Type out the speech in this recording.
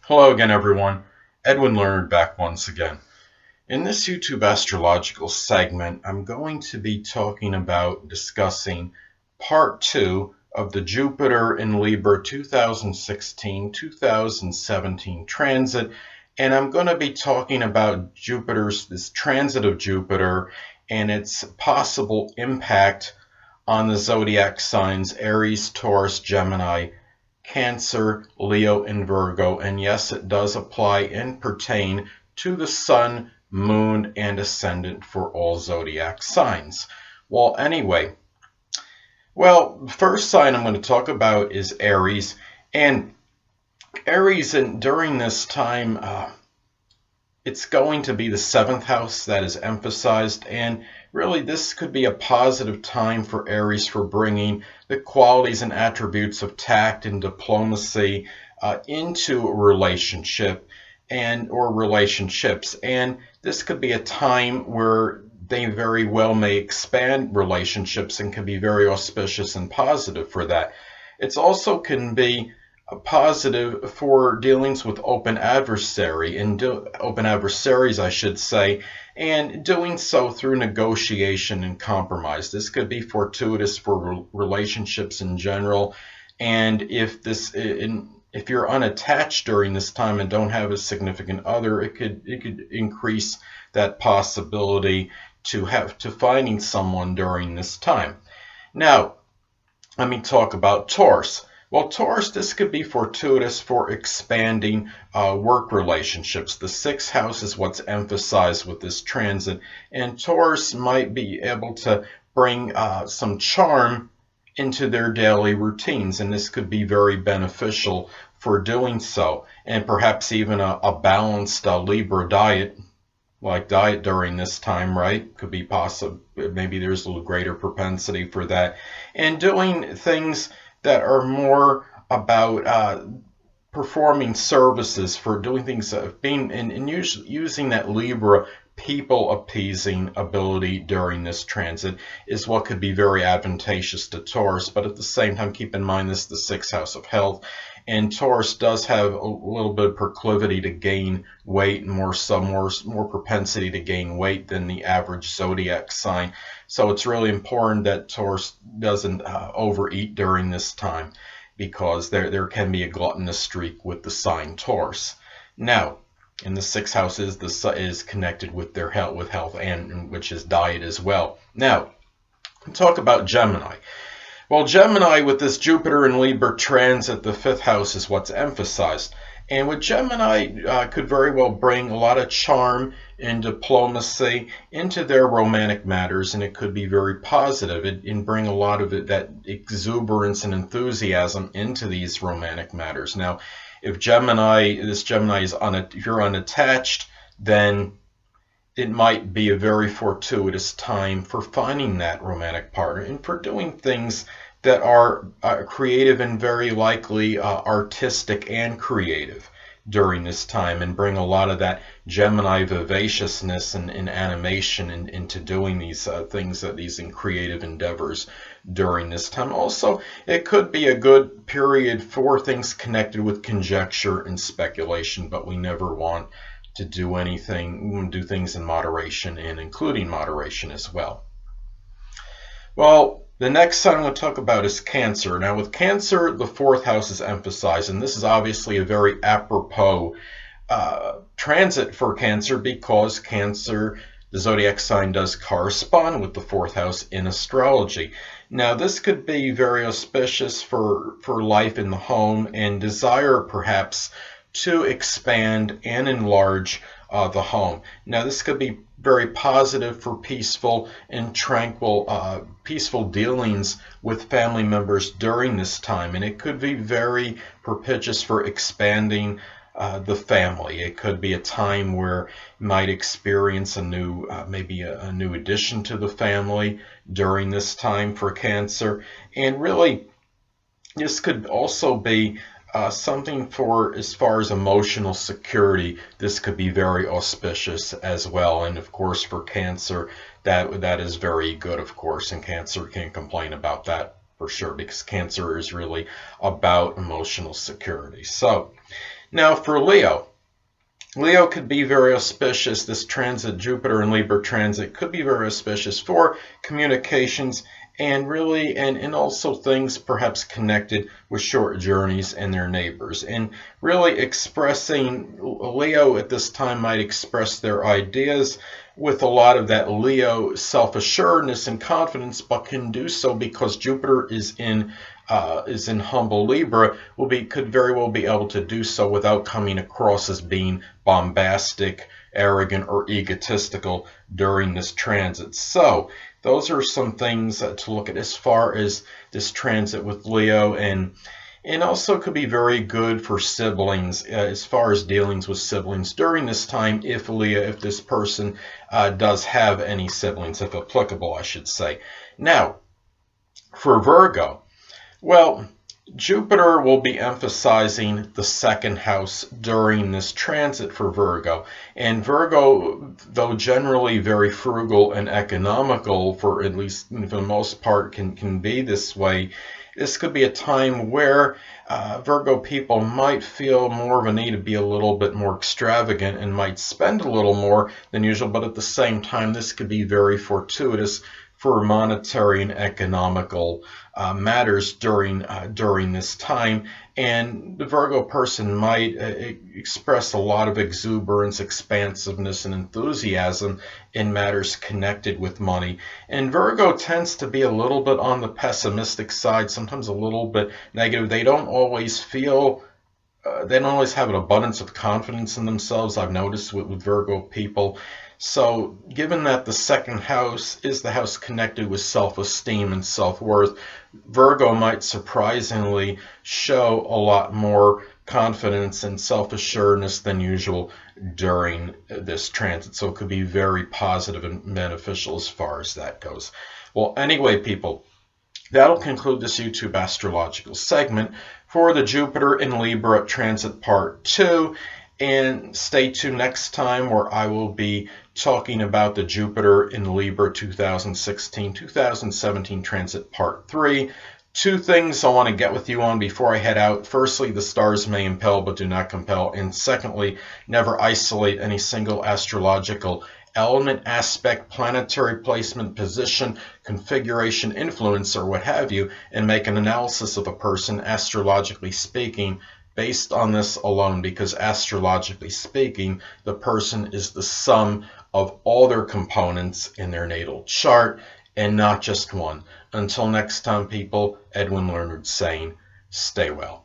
Hello again, everyone. Edwin Learnard back once again. In this YouTube astrological segment, I'm going to be discussing part 2 of the Jupiter in Libra 2016-2017 transit, and I'm going to be talking about this transit of Jupiter and its possible impact on the zodiac signs Aries, Taurus, Gemini, Cancer, Leo, and Virgo. And yes, it does apply and pertain to the Sun, Moon, and Ascendant for all zodiac signs. Well, anyway, the first sign I'm going to talk about is Aries. And Aries, during this time, it's going to be the 7th house that is emphasized, and really this could be a positive time for Aries for bringing the qualities and attributes of tact and diplomacy into a relationship or relationships. And this could be a time where they very well may expand relationships and can be very auspicious and positive for that. It also can be positive for dealings with open adversaries, I should say, and doing so through negotiation and compromise. This could be fortuitous for relationships in general, and if you're unattached during this time and don't have a significant other, it could increase that possibility to finding someone during this time. Now, let me talk about Taurus. Well, Taurus, this could be fortuitous for expanding work relationships. The 6th house is what's emphasized with this transit, and Taurus might be able to bring some charm into their daily routines, and this could be very beneficial for doing so. And perhaps even a balanced Libra diet during this time, right? Could be possible. Maybe there's a little greater propensity for that. And doing things that are more about performing services, for doing things, using that Libra people appeasing ability during this transit is what could be very advantageous to Taurus. But at the same time, keep in mind this is the 6th house of health, and Taurus does have a little bit of proclivity to gain weight, and more propensity to gain weight than the average zodiac sign. So it's really important that Taurus doesn't overeat during this time, because there can be a gluttonous streak with the sign Taurus. Now, in the 6th house is connected with their health, and which is diet as well. Now, talk about Gemini. Well, Gemini, with this Jupiter in Libra transit, the 5th house is what's emphasized. And with Gemini, could very well bring a lot of charm and diplomacy into their romantic matters, and it could be very positive and bring a lot of that exuberance and enthusiasm into these romantic matters. Now, if this Gemini is if you're unattached, then it might be a very fortuitous time for finding that romantic partner and for doing things that are creative and very likely artistic and creative during this time, and bring a lot of that Gemini vivaciousness and animation into doing these things, these creative endeavors during this time. Also, it could be a good period for things connected with conjecture and speculation, but we never want to do anything. We want to do things in moderation, and including moderation as well. Well, the next sign I'm going to talk about is Cancer. Now, with Cancer, the 4th house is emphasized, and this is obviously a very apropos transit for Cancer, because Cancer, the zodiac sign, does correspond with the 4th house in astrology. Now, this could be very auspicious for life in the home and desire, perhaps, to expand and enlarge the home. Now, this could be very positive for peaceful and tranquil, peaceful dealings with family members during this time, and it could be very propitious for expanding the family. It could be a time where you might experience maybe a new addition to the family during this time for Cancer. And really, this could also be something for, as far as emotional security, this could be very auspicious as well. And of course, for Cancer, that is very good, of course, and Cancer can't complain about that for sure, because Cancer is really about emotional security. So Now for Leo. Leo could be very auspicious. This transit, Jupiter and Libra transit, could be very auspicious for communications and really, and also things perhaps connected with short journeys and their neighbors. And really expressing, Leo at this time might express their ideas with a lot of that Leo self-assuredness and confidence, but can do so because Jupiter is in humble Libra, could very well be able to do so without coming across as being bombastic, arrogant, or egotistical during this transit. So those are some things to look at as far as this transit with Leo, and also could be very good for siblings as far as dealings with siblings during this time if this person does have any siblings, if applicable, I should say. Now, for Virgo, well, Jupiter will be emphasizing the second house during this transit for Virgo. And Virgo, though generally very frugal and economical, for at least for the most part can be this way, this could be a time where Virgo people might feel more of a need to be a little bit more extravagant and might spend a little more than usual, but at the same time, this could be very fortuitous for monetary and economical matters during this time. And the Virgo person might express a lot of exuberance, expansiveness, and enthusiasm in matters connected with money. And Virgo tends to be a little bit on the pessimistic side, sometimes a little bit negative. They don't always feel they don't always have an abundance of confidence in themselves, I've noticed with Virgo people. So given that the second house is the house connected with self-esteem and self-worth, Virgo might surprisingly show a lot more confidence and self-assuredness than usual during this transit. So it could be very positive and beneficial as far as that goes. Well, anyway, people, that'll conclude this YouTube astrological segment for the Jupiter in Libra transit part 2. And stay tuned next time where I will be talking about the Jupiter in Libra 2016-2017 transit part 3. Two things I want to get with you on before I head out. Firstly, the stars may impel but do not compel. And secondly, never isolate any single astrological element, aspect, planetary placement, position, configuration, influence, or what have you, and make an analysis of a person, astrologically speaking, based on this alone, because astrologically speaking, the person is the sum of all their components in their natal chart and not just one. Until next time, people, Edwin Learnard saying, stay well.